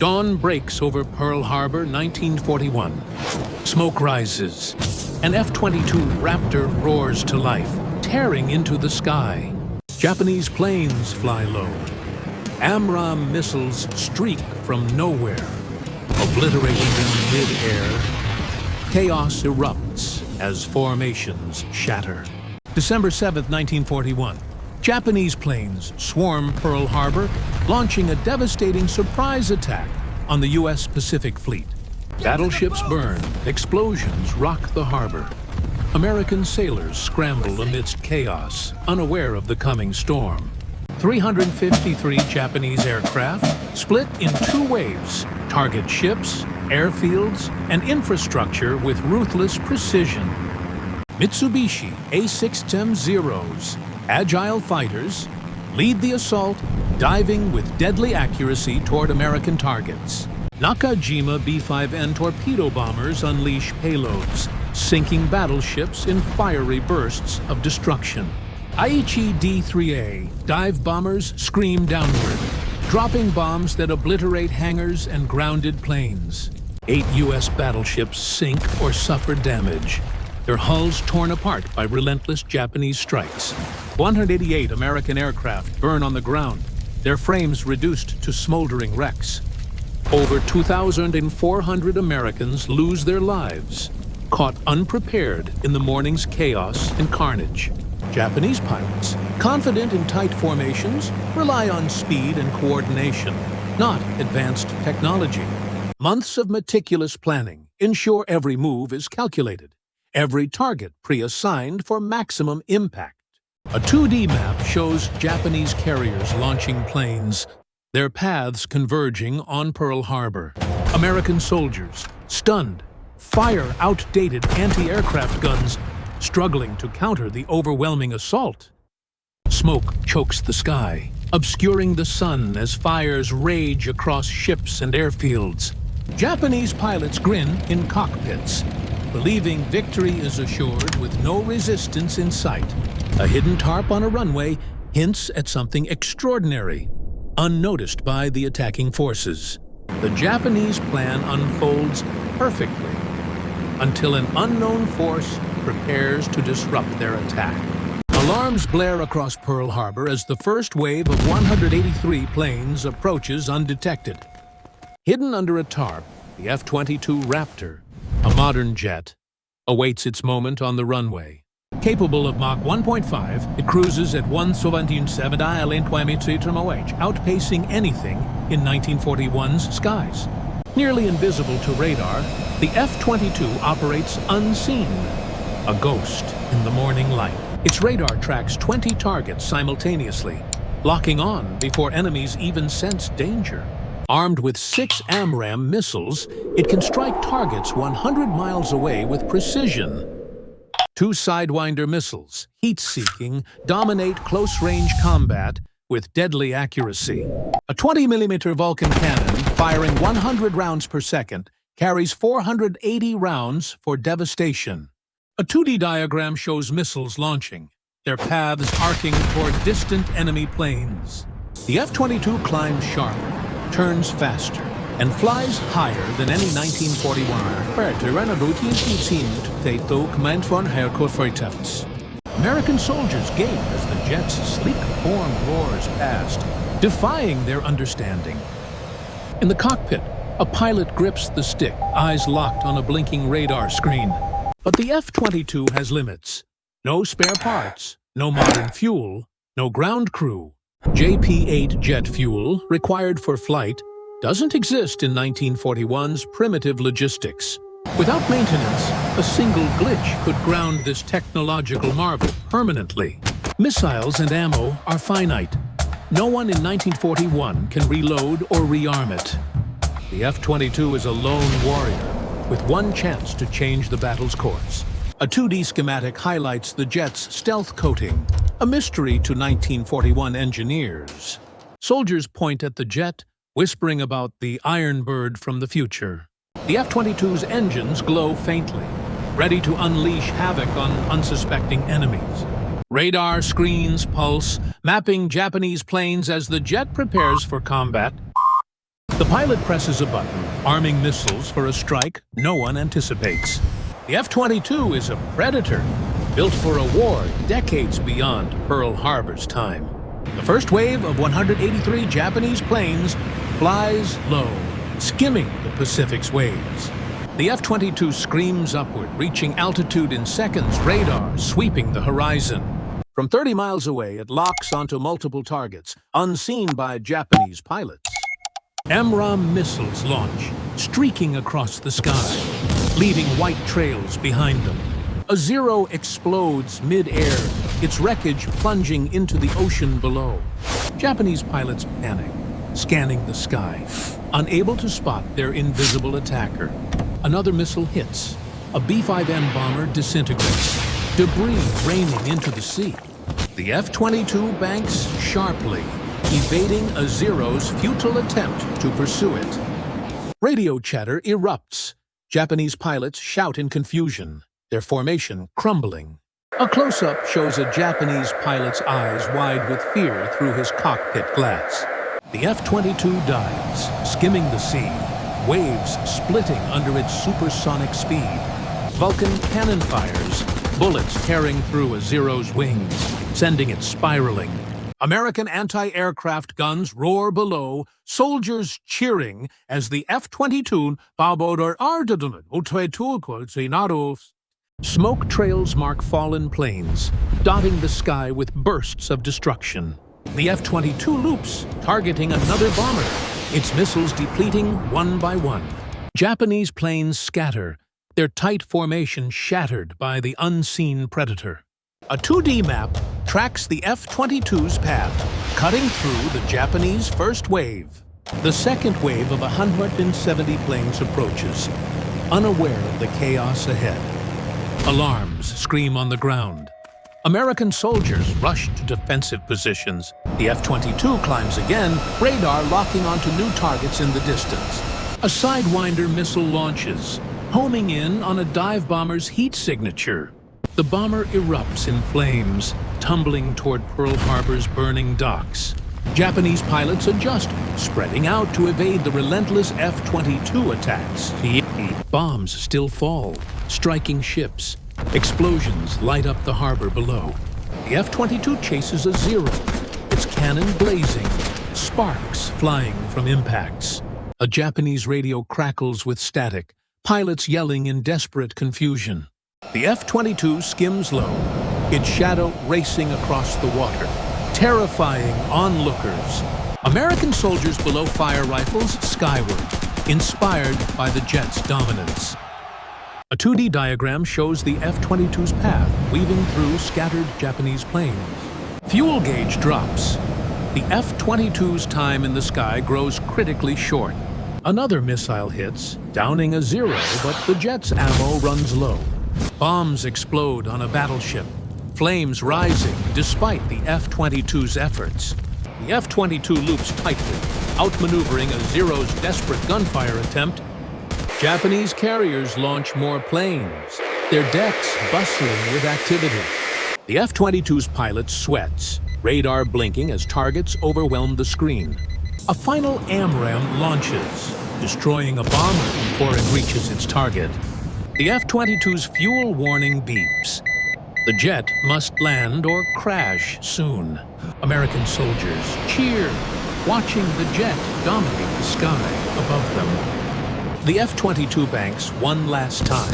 Dawn breaks over Pearl Harbor, 1941. Smoke rises. An F-22 Raptor roars to life, tearing into the sky. Japanese planes fly low. AMRAAM missiles streak from nowhere, obliterating them mid-air. Chaos erupts as formations shatter. December 7, 1941. Japanese planes swarm Pearl Harbor, launching a devastating surprise attack on the U.S. Pacific Fleet. Battleships burn, explosions rock the harbor. American sailors scramble amidst chaos, unaware of the coming storm. 353 Japanese aircraft split in two waves, target ships, airfields, and infrastructure with ruthless precision. Mitsubishi A6 Zeros, agile fighters, lead the assault, diving with deadly accuracy toward American targets. Nakajima B-5N torpedo bombers unleash payloads, sinking battleships in fiery bursts of destruction. Aichi D-3A dive bombers scream downward, dropping bombs that obliterate hangars and grounded planes. 8 U.S. battleships sink or suffer damage, their hulls torn apart by relentless Japanese strikes. 188 American aircraft burn on the ground, their frames reduced to smoldering wrecks. Over 2,400 Americans lose their lives, caught unprepared in the morning's chaos and carnage. Japanese pilots, confident in tight formations, rely on speed and coordination, not advanced technology. Months of meticulous planning ensure every move is calculated, every target pre-assigned for maximum impact. A 2D map shows Japanese carriers launching planes, their paths converging on Pearl Harbor. American soldiers, stunned, fire outdated anti-aircraft guns, struggling to counter the overwhelming assault. Smoke chokes the sky, obscuring the sun as fires rage across ships and airfields. Japanese pilots grin in cockpits, believing victory is assured with no resistance in sight. A hidden tarp on a runway hints at something extraordinary, unnoticed by the attacking forces. The Japanese plan unfolds perfectly until an unknown force prepares to disrupt their attack. Alarms blare across Pearl Harbor as the first wave of 183 planes approaches undetected. Hidden under a tarp, the F-22 Raptor, a modern jet, awaits its moment on the runway. Capable of Mach 1.5, it cruises at 177 km/h, outpacing anything in 1941's skies. Nearly invisible to radar, the F-22 operates unseen, a ghost in the morning light. Its radar tracks 20 targets simultaneously, locking on before enemies even sense danger. Armed with 6 AMRAAM missiles, it can strike targets 100 miles away with precision. 2 Sidewinder missiles, heat-seeking, dominate close-range combat with deadly accuracy. A 20mm Vulcan cannon, firing 100 rounds per second, carries 480 rounds for devastation. A 2D diagram shows missiles launching, their paths arcing toward distant enemy planes. The F-22 climbs sharper, turns faster, and flies higher than any 1941 American soldiers gape as the jet's sleek form roars past, defying their understanding. In the cockpit, a pilot grips the stick, eyes locked on a blinking radar screen. But the F-22 has limits. No spare parts, no modern fuel, no ground crew. JP-8 jet fuel, required for flight, doesn't exist in 1941's primitive logistics. Without maintenance, a single glitch could ground this technological marvel permanently. Missiles and ammo are finite. No one in 1941 can reload or rearm it. The F-22 is a lone warrior, with one chance to change the battle's course. A 2D schematic highlights the jet's stealth coating, a mystery to 1941 engineers. Soldiers point at the jet, whispering about the Iron Bird from the future. The F-22's engines glow faintly, ready to unleash havoc on unsuspecting enemies. Radar screens pulse, mapping Japanese planes as the jet prepares for combat. The pilot presses a button, arming missiles for a strike no one anticipates. The F-22 is a predator, built for a war decades beyond Pearl Harbor's time. The first wave of 183 Japanese planes flies low, skimming the Pacific's waves. The F-22 screams upward, reaching altitude in seconds, radar sweeping the horizon. From 30 miles away, it locks onto multiple targets, unseen by Japanese pilots. AMRAAM missiles launch, streaking across the sky, leaving white trails behind them. A Zero explodes mid-air, its wreckage plunging into the ocean below. Japanese pilots panic, scanning the sky, unable to spot their invisible attacker. Another missile hits. A B-5M bomber disintegrates, debris raining into the sea. The F-22 banks sharply, evading a Zero's futile attempt to pursue it. Radio chatter erupts. Japanese pilots shout in confusion, their formation crumbling. A close-up shows a Japanese pilot's eyes wide with fear through his cockpit glass. The F-22 dives, skimming the sea, waves splitting under its supersonic speed. Vulcan cannon fires, bullets tearing through a Zero's wings, sending it spiraling. American anti-aircraft guns roar below, soldiers cheering as the F-22 Smoke trails mark fallen planes, dotting the sky with bursts of destruction. The F-22 loops, targeting another bomber, its missiles depleting one by one. Japanese planes scatter, their tight formation shattered by the unseen predator. A 2D map tracks the F-22's path, cutting through the Japanese first wave. The second wave of 170 planes approaches, unaware of the chaos ahead. Alarms scream on the ground. American soldiers rush to defensive positions. The F-22 climbs again, radar locking onto new targets in the distance. A Sidewinder missile launches, homing in on a dive bomber's heat signature. The bomber erupts in flames, tumbling toward Pearl Harbor's burning docks. Japanese pilots adjust, spreading out to evade the relentless F-22 attacks. Bombs still fall, striking ships. Explosions light up the harbor below. The F-22 chases a Zero, its cannon blazing, sparks flying from impacts. A Japanese radio crackles with static, pilots yelling in desperate confusion. The F-22 skims low, its shadow racing across the water, terrifying onlookers. American soldiers below fire rifles skyward, inspired by the jet's dominance. A 2D diagram shows the F-22's path, weaving through scattered Japanese planes. Fuel gauge drops. The F-22's time in the sky grows critically short. Another missile hits, downing a Zero, but the jet's ammo runs low. Bombs explode on a battleship, flames rising despite the F-22's efforts. The F-22 loops tightly, outmaneuvering a Zero's desperate gunfire attempt. Japanese carriers launch more planes, their decks bustling with activity. The F-22's pilot sweats, radar blinking as targets overwhelm the screen. A final AMRAAM launches, destroying a bomber before it reaches its target. The F-22's fuel warning beeps. The jet must land or crash soon. American soldiers cheer, watching the jet dominate the sky above them. The F-22 banks one last time,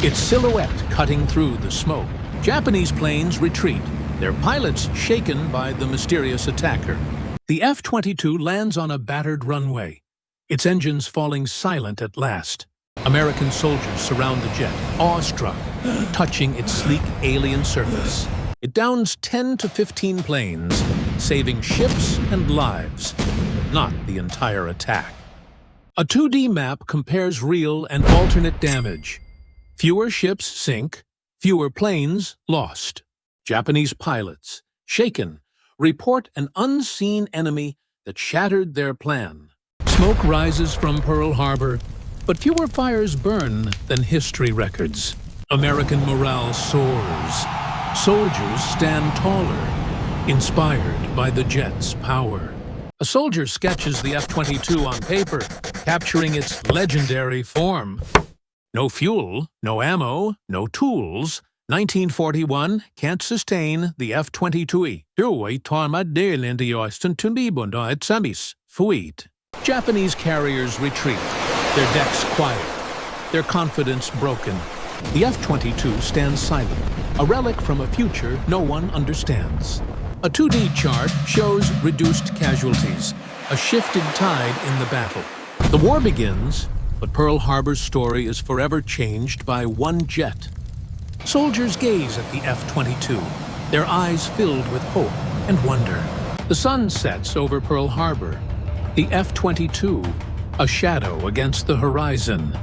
its silhouette cutting through the smoke. Japanese planes retreat, their pilots shaken by the mysterious attacker. The F-22 lands on a battered runway, its engines falling silent at last. American soldiers surround the jet, awestruck, touching its sleek alien surface. It downs 10 to 15 planes, saving ships and lives, but not the entire attack. A 2D map compares real and alternate damage. Fewer ships sink, fewer planes lost. Japanese pilots, shaken, report an unseen enemy that shattered their plan. Smoke rises from Pearl Harbor, but fewer fires burn than history records. American morale soars. Soldiers stand taller, inspired by the jet's power. A soldier sketches the F-22 on paper, capturing its legendary form. No fuel, no ammo, no tools. 1941 can't sustain the F-22. Japanese carriers retreat, their decks quiet, their confidence broken. The F-22 stands silent, a relic from a future no one understands. A 2D chart shows reduced casualties, a shifted tide in the battle. The war begins, but Pearl Harbor's story is forever changed by one jet. Soldiers gaze at the F-22, their eyes filled with hope and wonder. The sun sets over Pearl Harbor. The F-22, a shadow against the horizon.